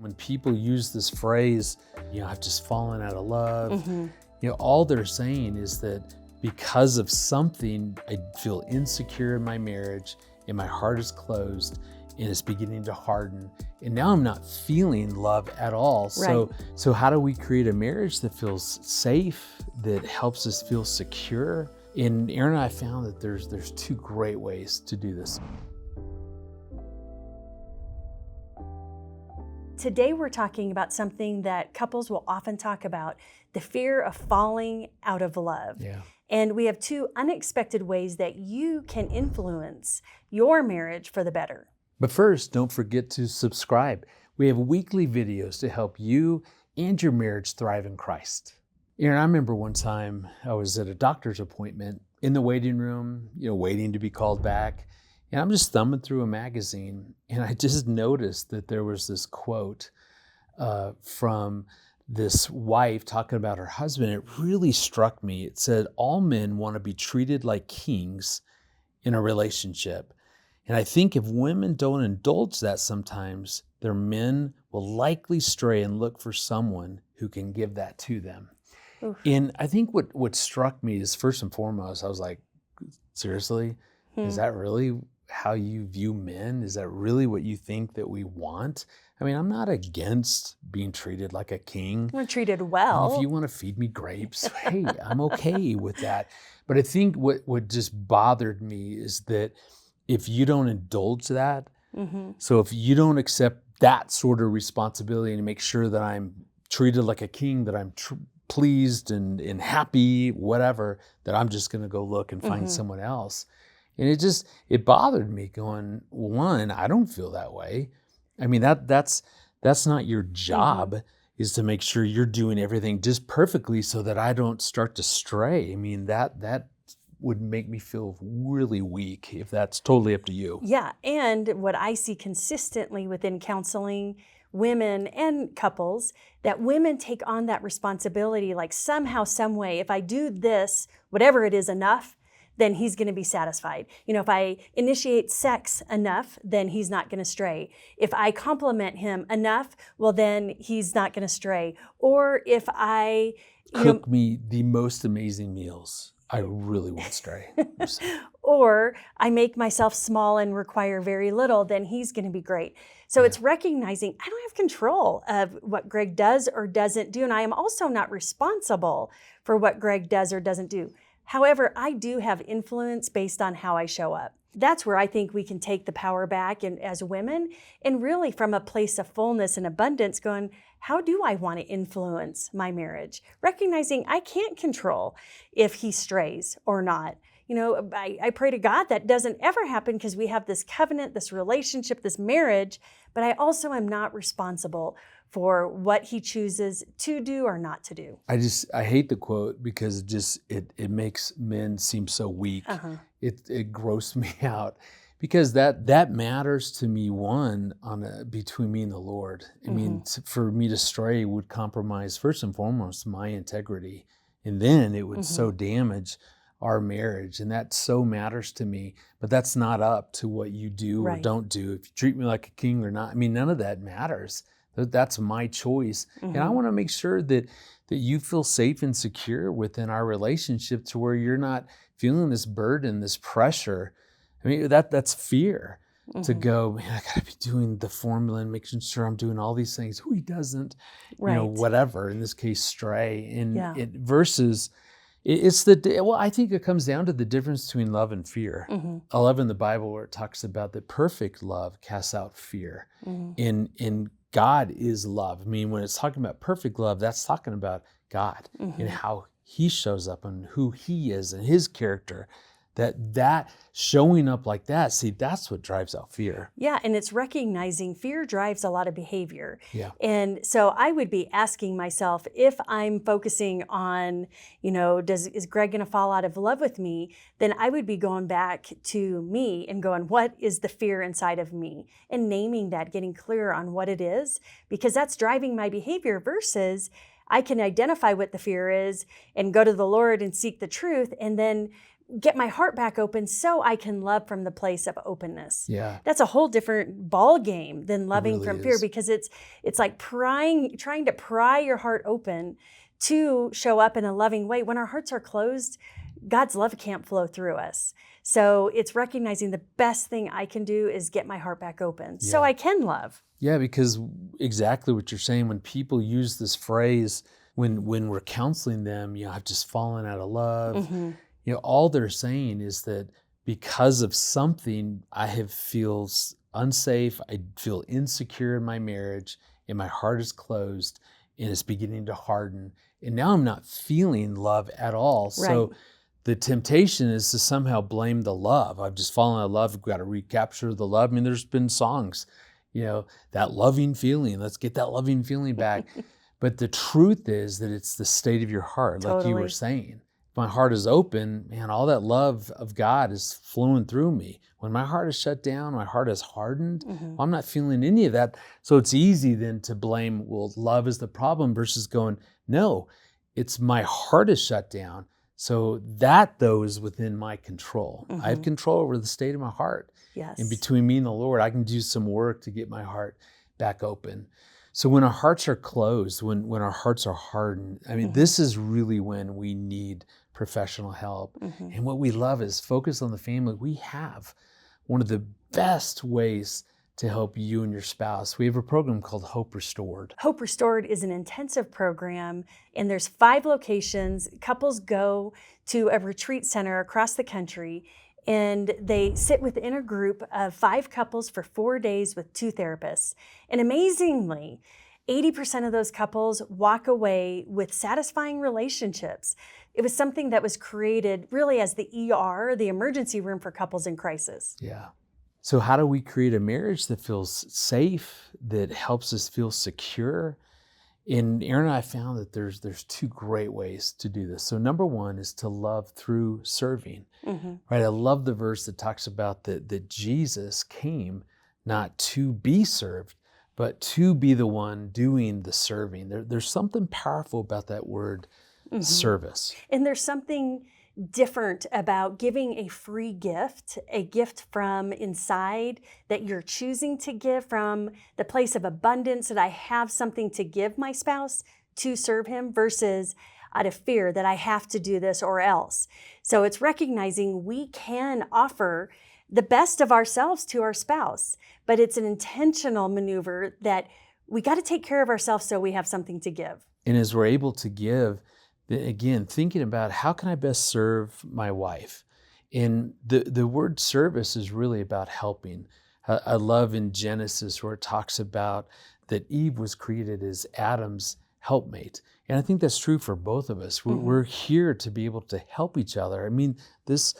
when people use this phrase, I've just fallen out of love, all they're saying is that because of something, I feel insecure in my marriage and my heart is closed and it's beginning to harden. And now I'm not feeling love at all. Right. So how do we create a marriage that feels safe, that helps us feel secure? And Aaron and I found that there's two great ways to do this. Today we're talking about something that couples will often talk about, the fear of falling out of love. Yeah. And we have two unexpected ways that you can influence your marriage for the better. But first, don't forget to subscribe. We have weekly videos to help you and your marriage thrive in Christ. Aaron, I remember one time I was at a doctor's appointment in the waiting room, waiting to be called back. And I'm just thumbing through a magazine, and I just noticed that there was this quote from this wife talking about her husband. It really struck me. It said, all men want to be treated like kings in a relationship. And I think if women don't indulge that sometimes, their men will likely stray and look for someone who can give that to them. Oof. And I think what struck me is, first and foremost, I was like, seriously? Is that really how you view men? Is that really what you think that we want? I mean, I'm not against being treated like a king. We're treated well. And if you want to feed me grapes, hey, I'm okay with that. But I think what just bothered me is that if you don't indulge that, so if you don't accept that sort of responsibility and make sure that I'm treated like a king, that I'm pleased and happy, whatever, that I'm just going to go look and find someone else. And it bothered me going, one, I don't feel that way. I mean, that's not your job, is to make sure you're doing everything just perfectly so that I don't start to stray. I mean, that would make me feel really weak if that's totally up to you. Yeah, and what I see consistently within counseling women and couples, that women take on that responsibility, like somehow, some way, if I do this, whatever it is, enough, then he's going to be satisfied. If I initiate sex enough, then he's not going to stray. If I compliment him enough, well, then he's not going to stray. Or if I cook me the most amazing meals, I really won't stray. Or I make myself small and require very little, then he's going to be great. So it's recognizing I don't have control of what Greg does or doesn't do. And I am also not responsible for what Greg does or doesn't do. However, I do have influence based on how I show up. That's where I think we can take the power back and as women, and really from a place of fullness and abundance going, how do I want to influence my marriage? Recognizing I can't control if he strays or not. I pray to God that doesn't ever happen because we have this covenant, this relationship, this marriage, but I also am not responsible for what he chooses to do or not to do. I hate the quote because it makes men seem so weak. It grossed me out because that matters to me, one, between me and the Lord. I mean, for me to stray would compromise, first and foremost, my integrity. And then it would so damage our marriage. And that so matters to me. But that's not up to what you do or don't do. If you treat me like a king or not, I mean, none of that matters. That's my choice. And I want to make sure that you feel safe and secure within our relationship to where you're not feeling this burden, this pressure. I mean, that's fear to go, man, I got to be doing the formula and making sure I'm doing all these things. Who he doesn't, whatever, in this case, stray. And I think it comes down to the difference between love and fear. I love in the Bible where it talks about that perfect love casts out fear. In God is love. I mean, when it's talking about perfect love, that's talking about God and how he shows up and who he is and his character. That showing up like that, see, that's what drives out fear. Yeah, and it's recognizing fear drives a lot of behavior. Yeah. And so I would be asking myself, if I'm focusing on, is Greg going to fall out of love with me? Then I would be going back to me and going, what is the fear inside of me? And naming that, getting clear on what it is, because that's driving my behavior versus I can identify what the fear is and go to the Lord and seek the truth and then get my heart back open so I can love from the place of openness. Yeah. That's a whole different ball game than loving really from fear, is. because it's like trying to pry your heart open to show up in a loving way. When our hearts are closed, God's love can't flow through us. So it's recognizing the best thing I can do is get my heart back open so I can love. Yeah, because exactly what you're saying, when people use this phrase, when we're counseling them, I've just fallen out of love. All they're saying is that because of something, I have feels unsafe, I feel insecure in my marriage, and my heart is closed, and it's beginning to harden. And now I'm not feeling love at all. So the temptation is to somehow blame the love. I've just fallen out of love. We've got to recapture the love. I mean, there's been songs, that loving feeling. Let's get that loving feeling back. But the truth is that it's the state of your heart, like you were saying. If my heart is open, man, all that love of God is flowing through me. When my heart is shut down, my heart is hardened, I'm not feeling any of that. So it's easy then to blame, well, love is the problem, versus going, no, it's my heart is shut down. So that, though, is within my control. I have control over the state of my heart. Yes. And between me and the Lord, I can do some work to get my heart back open. So when our hearts are closed, when our hearts are hardened, I mean, this is really when we need professional help. And what we love is Focus on the Family. We have one of the best ways to help you and your spouse. We have a program called Hope Restored. Hope Restored is an intensive program, and there's 5 locations. Couples go to a retreat center across the country, and they sit within a group of 5 couples for 4 days with 2 therapists. And amazingly, 80% of those couples walk away with satisfying relationships. It was something that was created really as the ER, the emergency room for couples in crisis. Yeah. So how do we create a marriage that feels safe, that helps us feel secure? And Aaron and I found that there's 2 great ways to do this. So number 1 is to love through serving, right? I love the verse that talks about that Jesus came not to be served, but to be the one doing the serving. There's something powerful about that word, service. And there's something different about giving a free gift, a gift from inside that you're choosing to give from the place of abundance, that I have something to give my spouse to serve him, versus out of fear that I have to do this or else. So it's recognizing we can offer the best of ourselves to our spouse, but it's an intentional maneuver that we got to take care of ourselves so we have something to give. And as we're able to give, again, thinking about how can I best serve my wife? And the word service is really about helping. I love in Genesis where it talks about that Eve was created as Adam's helpmate. And I think that's true for both of us. We're here to be able to help each other. I mean, this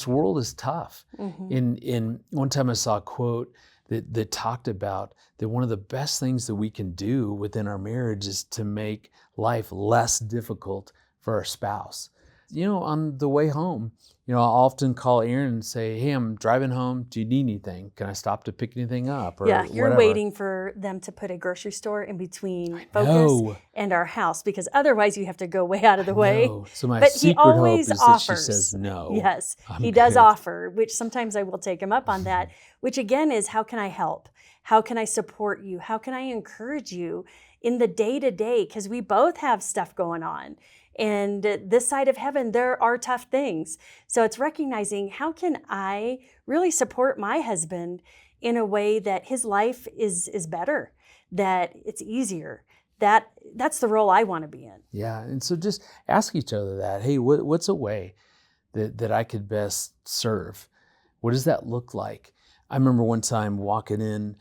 world is tough. In one time I saw a quote that talked about that one of the best things that we can do within our marriage is to make life less difficult for our spouse. On the way home, I'll often call Aaron and say, hey, I'm driving home. Do you need anything? Can I stop to pick anything up? Or yeah, you're whatever. waiting for them to put a grocery store in between Focus and our house, because otherwise you have to go way out of the way. So my but secret he always hope is offers. that she says no. Yes, I'm he does good. offer, which sometimes I will take him up on that, which again is, how can I help? How can I support you? How can I encourage you in the day-to-day? Because we both have stuff going on. And this side of heaven, there are tough things. So it's recognizing, how can I really support my husband in a way that his life is better, that it's easier. That's the role I want to be in. Yeah, and so just ask each other that, hey, what's a way that I could best serve? What does that look like? I remember one time walking in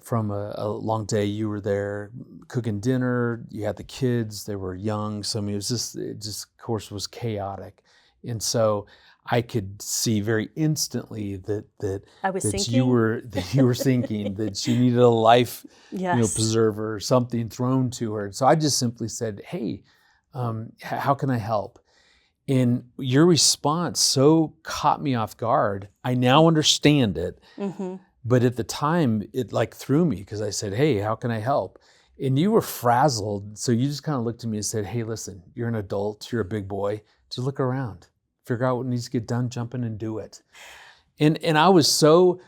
from a long day. You were there cooking dinner. You had the kids. They were young. So I mean, it just of course was chaotic. And so I could see very instantly that I was sinking. you were thinking that she needed a life preserver or something thrown to her. So I just simply said, hey, how can I help? And your response so caught me off guard. I now understand it. But at the time, it threw me, because I said, hey, how can I help? And you were frazzled. So you just kind of looked at me and said, hey, listen, you're an adult. You're a big boy. Just look around. figure out what needs to get done, jump in and do it. And I was so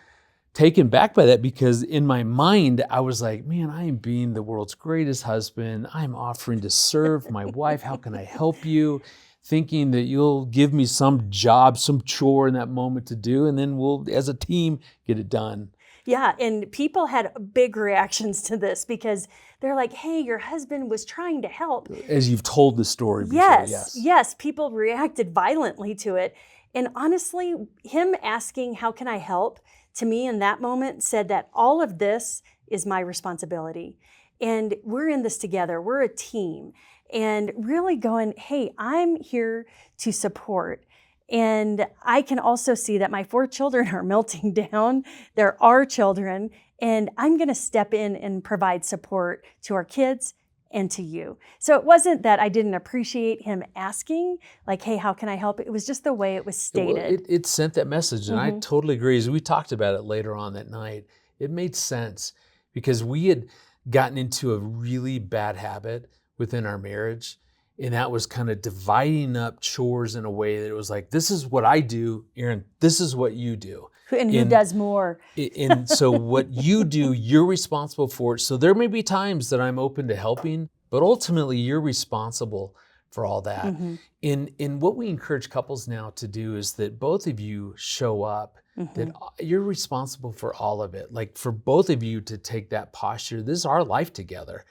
taken back by that because in my mind, I was like, man, I am being the world's greatest husband. I'm offering to serve my wife. How can I help you? Thinking that you'll give me some job, some chore in that moment to do, and then we'll, as a team, get it done. Yeah, and people had big reactions to this because they're like, hey, your husband was trying to help. As you've told the story before, yes, people reacted violently to it. And honestly, him asking, how can I help, to me in that moment said that all of this is my responsibility. And we're in this together. We're a team. And really going, hey, I'm here to support. And I can also see that my 4 children are melting down. There are children. And I'm going to step in and provide support to our kids and to you. So it wasn't that I didn't appreciate him asking, like, hey, how can I help? It was just the way it was stated. Well, it sent that message, and I totally agree. As we talked about it later on that night, it made sense because we had gotten into a really bad habit within our marriage, and that was kind of dividing up chores in a way that it was like, this is what I do, Aaron, this is what you do. And who does more? And so what you do, you're responsible for it. So there may be times that I'm open to helping, but ultimately you're responsible for all that. And what we encourage couples now to do is that both of you show up, that you're responsible for all of it. Like for both of you to take that posture, this is our life together.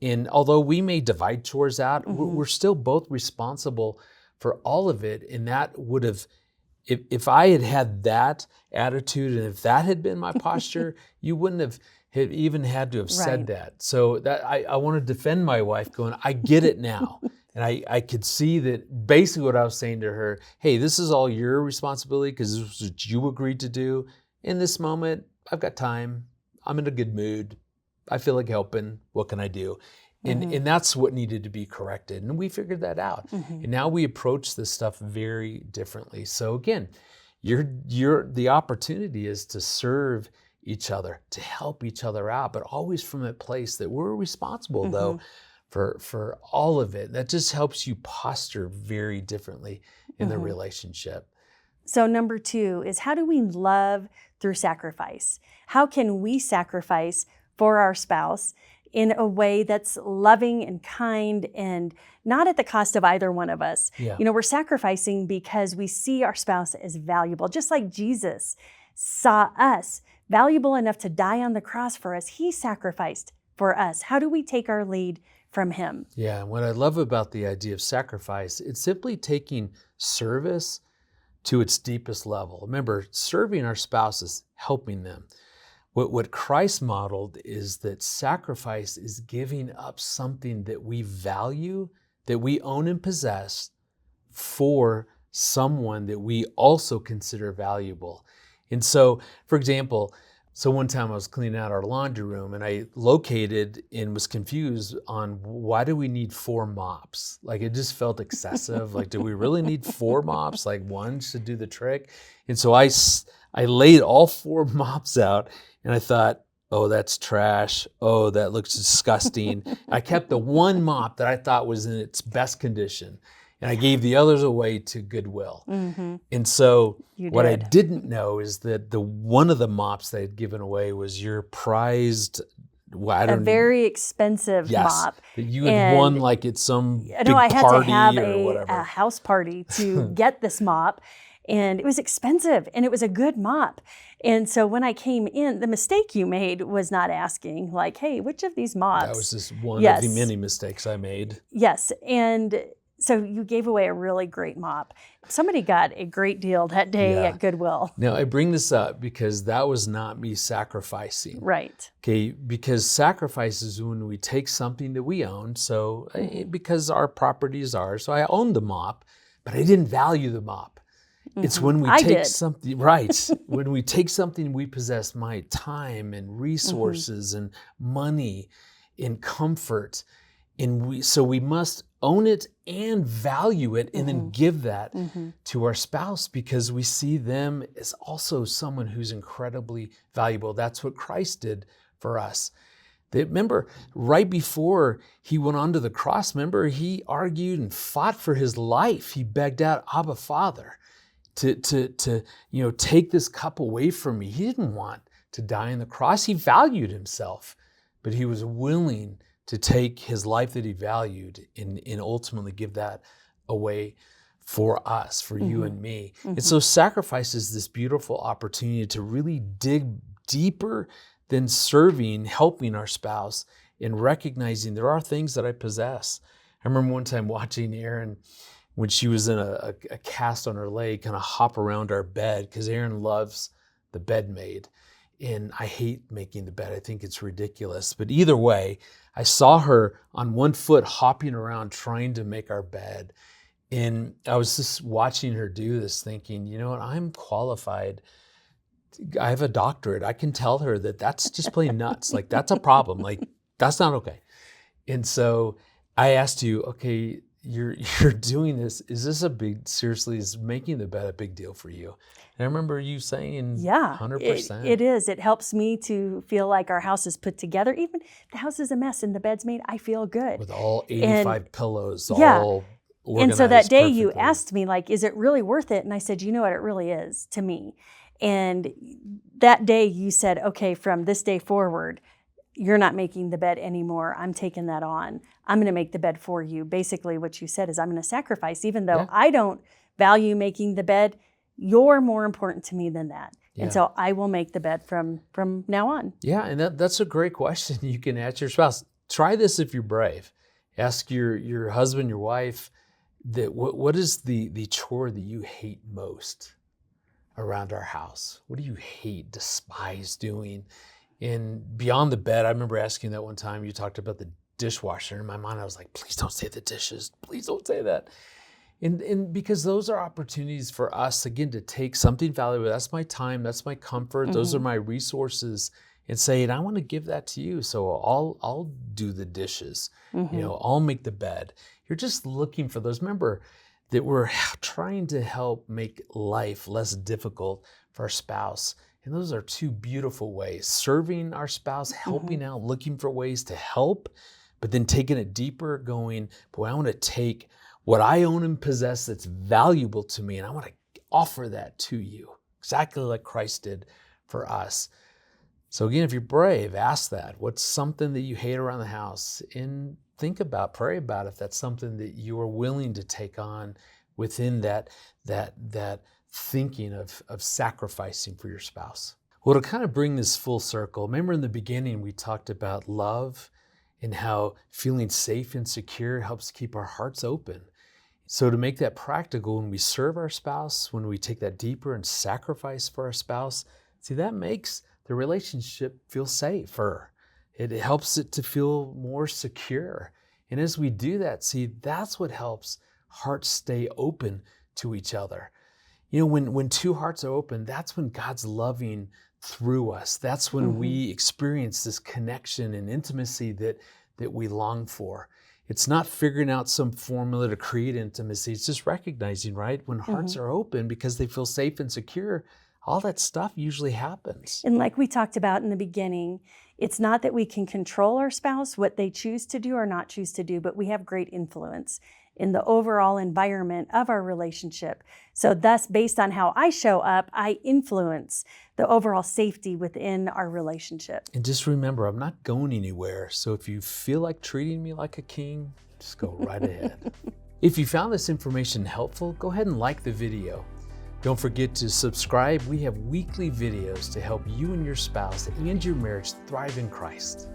And although we may divide chores out, we're still both responsible for all of it. And that would have, if I had had that attitude and if that had been my posture, you wouldn't have even had to have said that. So that I want to defend my wife going, I get it now. And I could see that basically what I was saying to her, hey, this is all your responsibility because this was what you agreed to do. In this moment, I've got time. I'm in a good mood. I feel like helping. What can I do? And that's what needed to be corrected. And we figured that out. And now we approach this stuff very differently. So again, the opportunity is to serve each other, to help each other out, but always from a place that we're responsible though for all of it. That just helps you posture very differently in the relationship. So number 2 is, how do we love through sacrifice? How can we sacrifice for our spouse in a way that's loving and kind and not at the cost of either one of us? Yeah. You know, we're sacrificing because we see our spouse as valuable, just like Jesus saw us valuable enough to die on the cross for us. He sacrificed for us. How do we take our lead from him? Yeah, and what I love about the idea of sacrifice, it's simply taking service to its deepest level. Remember, serving our spouse is helping them. What Christ modeled is that sacrifice is giving up something that we value, that we own and possess, for someone that we also consider valuable. And so, for example, one time I was cleaning out our laundry room and I located and was confused on why do we need 4 mops? Like it just felt excessive. Like, do we really need 4 mops? Like one should do the trick. And so I laid all 4 mops out and I thought, oh, that's trash. Oh, that looks disgusting. I kept the one mop that I thought was in its best condition. And I gave the others away to Goodwill. And so what I didn't know is that one of the mops they had given away was your prized, a very expensive mop. That you had won like at some big I had party to have or whatever. a house party to get this mop. And it was expensive and it was a good mop. And so when I came in, the mistake you made was not asking like, hey, which of these mops? That was just one of the many mistakes I made. Yes. And so you gave away a really great mop. Somebody got a great deal that day at Goodwill. Now, I bring this up because that was not me sacrificing. Right. Okay, because sacrifice is when we take something that we own. So because our property is ours, so I owned the mop, but I didn't value the mop. It's when we take something, when we take something we possess, my time and resources and money and comfort, and we must own it and value it and then give that to our spouse because we see them as also someone who's incredibly valuable. That's what Christ did for us. Remember, right before he went onto the cross, remember, he argued and fought for his life. He begged out, Abba, Father, to take this cup away from me. He didn't want to die on the cross. He valued himself, but he was willing to take his life that he valued and ultimately give that away for us, for you and me. And so sacrifice is this beautiful opportunity to really dig deeper than serving, helping our spouse, and recognizing there are things that I possess. I remember one time watching Erin when she was in a cast on her leg, kind of hop around our bed, because Erin loves the bed made. And I hate making the bed. I think it's ridiculous. But either way, I saw her on one foot hopping around trying to make our bed. And I was just watching her do this thinking, you know what, I'm qualified. I have a doctorate. I can tell her that that's just plain nuts. Like, that's a problem. Like, that's not okay. And so I asked you, okay, you're doing this. Is this seriously, is making the bed a big deal for you? And I remember you saying, yeah, 100%. It is. It helps me to feel like our house is put together. Even if the house is a mess and the bed's made, I feel good. With all 85 pillows, yeah. all organized. And so that day you perfectly. asked me, like, is it really worth it? And I said, you know what, it really is to me. And that day you said, okay, from this day forward, you're not making the bed anymore. I'm taking that on. I'm going to make the bed for you. Basically what you said is I'm going to sacrifice, even though I don't value making the bed, you're more important to me than that. Yeah. And so I will make the bed from now on. Yeah, and that's a great question you can ask your spouse. Try this if you're brave. Ask your husband, your wife, that what is the chore that you hate most around our house? What do you hate, despise doing? And beyond the bed, I remember asking that one time, you talked about the dishwasher. In my mind, I was like, please don't say the dishes. Please don't say that. And because those are opportunities for us, again, to take something valuable. That's my time. That's my comfort. Those are my resources. And say, and I want to give that to you. So I'll do the dishes. I'll make the bed. You're just looking for those. Remember that we're trying to help make life less difficult for our spouse. And those are two beautiful ways. Serving our spouse, helping out, looking for ways to help, but then taking it deeper, going, boy, I want to take what I own and possess that's valuable to me, and I want to offer that to you, exactly like Christ did for us. So again, if you're brave, ask that. What's something that you hate around the house? And think about, pray about if that's something that you are willing to take on within that thinking of sacrificing for your spouse. Well, to kind of bring this full circle, remember in the beginning we talked about love and how feeling safe and secure helps keep our hearts open. So to make that practical, when we serve our spouse, when we take that deeper and sacrifice for our spouse, see, that makes the relationship feel safer. It helps it to feel more secure. And as we do that, see, that's what helps hearts stay open to each other. When two hearts are open, that's when God's loving through us. That's when we experience this connection and intimacy that we long for. It's not figuring out some formula to create intimacy. It's just recognizing, right? When hearts are open because they feel safe and secure, all that stuff usually happens. And like we talked about in the beginning, it's not that we can control our spouse, what they choose to do or not choose to do, but we have great influence in the overall environment of our relationship. So thus, based on how I show up, I influence the overall safety within our relationship. And just remember, I'm not going anywhere. So if you feel like treating me like a king, just go right ahead. If you found this information helpful, go ahead and like the video. Don't forget to subscribe. We have weekly videos to help you and your spouse and your marriage thrive in Christ.